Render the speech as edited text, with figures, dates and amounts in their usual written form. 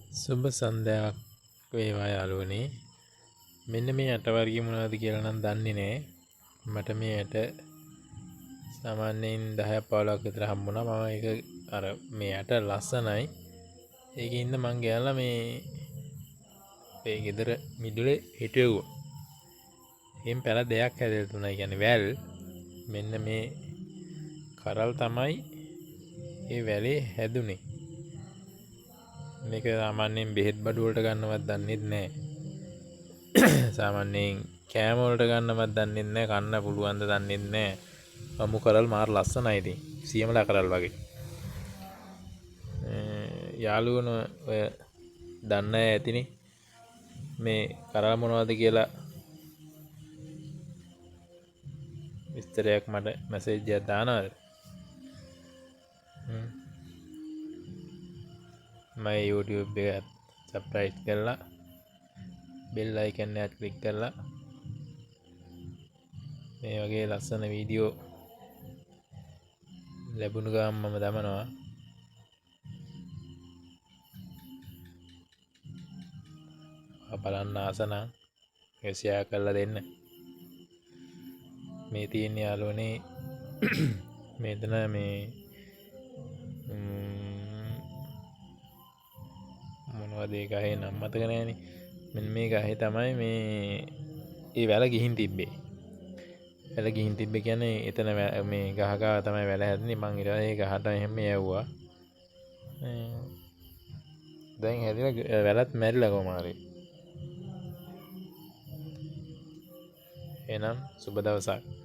සුබ සන්ධ්‍යාවක් වේවා යාළුවනේ. මෙන්න මේ ඇට වර්ගය මොනවද කියලා නම් දන්නේ නැහැ. මට මේ ඇට සාමාන්‍යයෙන් 10ක් 15ක් විතර හම්බුණා. මම ඒක අර මේ ඇට ලස්සනයි. ඒකේ ඉන්න මං ගෑලා මේ ගෙදර මිදුලේ හිටෙව්වා. එහෙන් පැල දෙයක් හැදෙලා තුනයි කියන්නේ වැල්. මෙන්න මේ කරල් තමයි ඒ වැලේ හැදුනේ. මේක සාමාන්‍යයෙන් බෙහෙත් බඩු වලට ගන්නවත් දන්නෙත් නැහැ. සාමාන්‍යයෙන් කෑම වලට ගන්නවත් දන්නෙත් නැහැ. කන්න පුළුවන් ද දන්නෙත් නැහැ. අමු කරල් මාර ලස්සනයි ඉතින්. සියමලා කරල් වගේ. යාළුවෝ ඔය දන්න අය ඇතිනේ. මේ කරල් මොනවද කියලා විස්තරයක් මට මැසේජ් එකක් දානවද? මගේ YouTube එක සබ්ස්ක්‍රයිබ් කරලා බෙල් අයිකන් එකත් ක්ලික් කරලා මේ වගේ ලස්සන වීඩියෝ ලැබුණු ගමන් මම දමනවා. බලන්න ආස නම් ෂෙයා කරලා දෙන්න. මේ තියෙන යාළුවනේ මෙතන මේ මොනවද ඒ ගහේ නම මතක නැහැනේ. මෙන්න මේ ගහේ තමයි මේ ඒ වැල ගිහින් තිබ්බේ. වැල ගිහින් තිබ්බේ කියන්නේ එතන මේ ගහ ගාව තමයි වැල හැදුනේ. මං ඊට පස්සේ ගහට එහෙම යවුවා. දැන් හැදිලා වැලත් මැරිලා කොහොම හරි. එහෙනම් සුබ දවසක්.